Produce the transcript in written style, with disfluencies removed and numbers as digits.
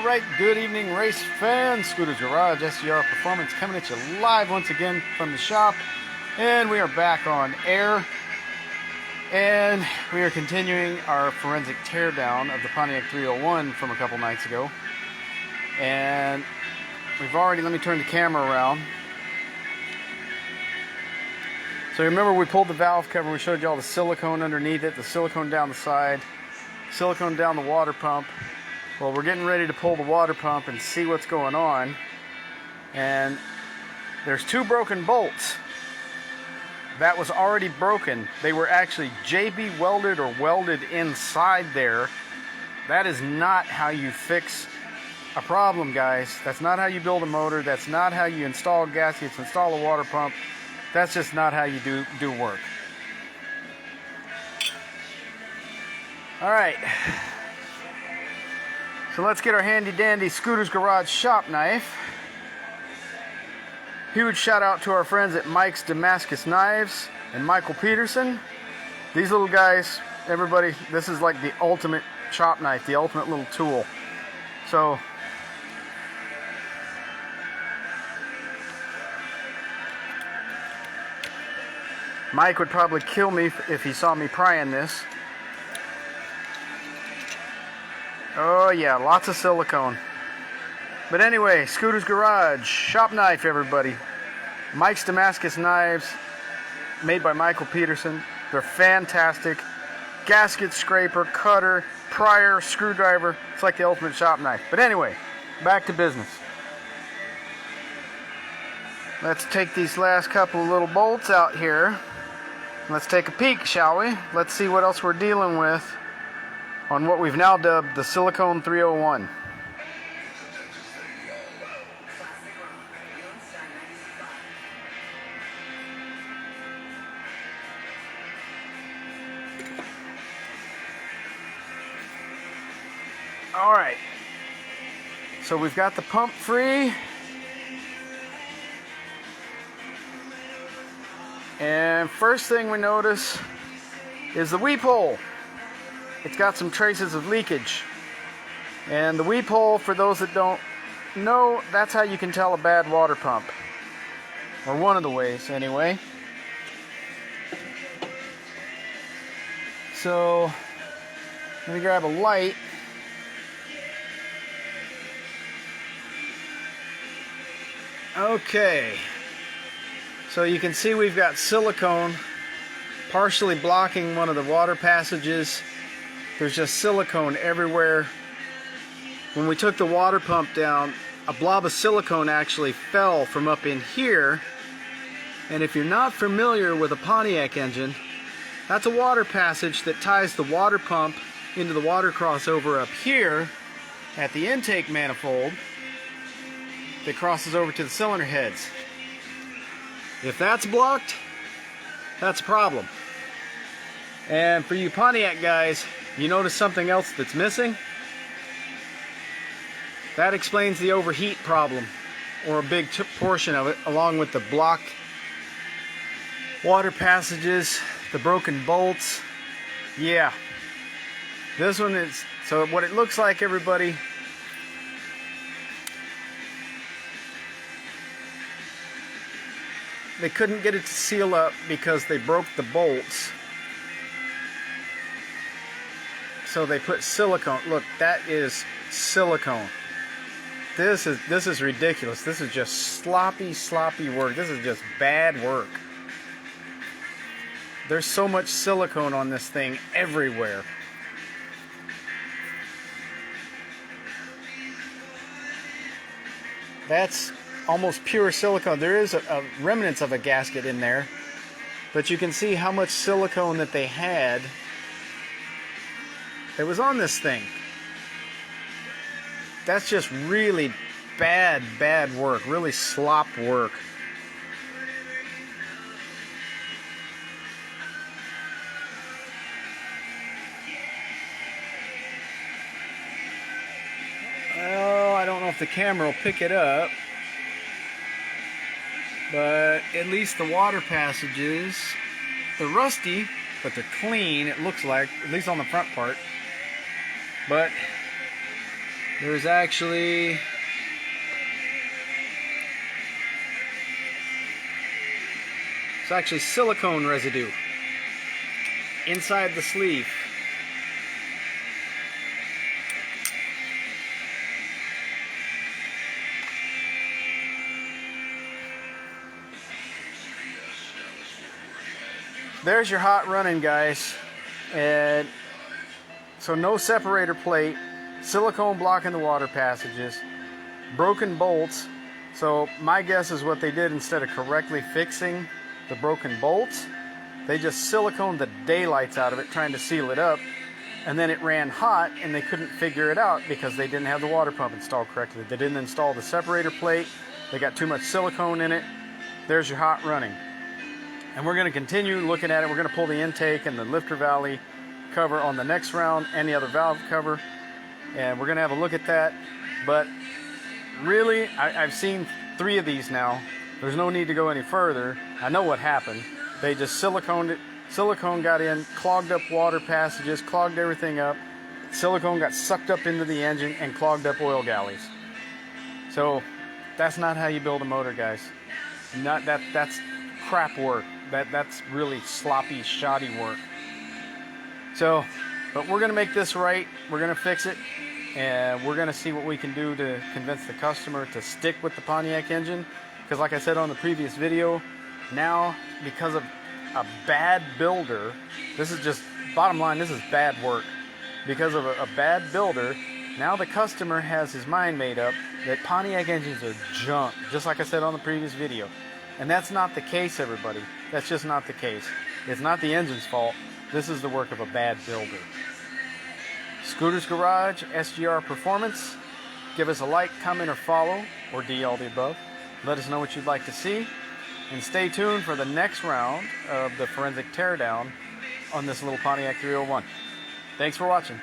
Alright, good evening race fans. Scooter's Garage, SCR Performance coming at you live once again from the shop. And we are back on air. And we are continuing our forensic teardown of the Pontiac 301 from a couple nights ago. And we've already, let me turn the camera around. So remember we pulled the valve cover, we showed you all the silicone underneath it, the silicone down the side, silicone down the water pump. Well, we're getting ready to pull the water pump and see what's going on. And there's two broken bolts. That was already broken. They were actually JB welded or welded inside there. That is not how you fix a problem, guys. That's not how you build a motor. That's not how you install gaskets, install a water pump. That's just not how you do work. All right. So let's get our handy dandy Scooter's Garage shop knife. Huge shout out to our friends at Mike's Damascus Knives and Michael Peterson. These little guys, everybody, this is like the ultimate chop knife, the ultimate little tool. So Mike would probably kill me if he saw me prying this. Oh yeah, lots of silicone. But anyway, Scooter's Garage, shop knife, everybody. Mike's Damascus Knives, made by Michael Peterson. They're fantastic. Gasket scraper, cutter, prier, screwdriver. It's like the ultimate shop knife. But anyway, back to business. Let's take these last couple of little bolts out here. Let's take a peek, shall we? Let's see what else we're dealing with on what we've now dubbed the Silicone 301. All right, so we've got the pump free. And first thing we notice is the weep hole. It's got some traces of leakage. And the weep hole, for those that don't know, that's how you can tell a bad water pump. Or one of the ways, anyway. So, let me grab a light. Okay. So you can see we've got silicone partially blocking one of the water passages. There's just silicone everywhere. When we took the water pump down, a blob of silicone actually fell from up in here. And if you're not familiar with a Pontiac engine, that's a water passage that ties the water pump into the water crossover up here at the intake manifold that crosses over to the cylinder heads. If that's blocked, that's a problem. And for you Pontiac guys, you notice something else that's missing? That explains the overheat problem, or a big portion of it, along with the blocked water passages, the broken bolts. Yeah, this one is, so what it looks like, everybody, they couldn't get it to seal up because they broke the bolts. So they put silicone. Look, that is silicone. This is ridiculous. This is just sloppy work. This is just bad work. There's so much silicone on this thing everywhere. That's almost pure silicone. There is a remnants of a gasket in there, but you can see how much silicone that they had that was on this thing. That's just really bad work, really slop work. Well, I don't know if the camera will pick it up, but at least the water passages, they're rusty, but they're clean, it looks like, at least on the front part. But There's actually silicone residue inside the sleeve. There's your hot running, guys. And so no separator plate, silicone blocking the water passages, broken bolts. So my guess is what they did, instead of correctly fixing the broken bolts, they just siliconed the daylights out of it trying to seal it up, and then it ran hot and they couldn't figure it out because they didn't have the water pump installed correctly. They didn't install the separator plate, they got too much silicone in it. There's your hot running. And we're going to continue looking at it. We're going to pull the intake and the lifter valley cover on the next round, and the other valve cover, and we're going to have a look at that. But really, I've seen 3 of these now. There's no need to go any further. I know what happened. They just siliconed it. Silicone got in, clogged up water passages, clogged everything up. Silicone got sucked up into the engine and clogged up oil galleys. So that's not how you build a motor, guys. That's crap work. That's really sloppy, shoddy work. So, but we're going to make this right. We're going to fix it, and we're going to see what we can do to convince the customer to stick with the Pontiac engine. Because like I said on the previous video, now because of a bad builder, this is just, bottom line, this is bad work. Because of a bad builder, now the customer has his mind made up that Pontiac engines are junk, just like I said on the previous video. And that's not the case, everybody. That's just not the case. It's not the engine's fault. This is the work of a bad builder. Scooter's Garage, SGR Performance. Give us a like, comment, or follow, or D, all the above. Let us know what you'd like to see. And stay tuned for the next round of the forensic teardown on this little Pontiac 301. Thanks for watching.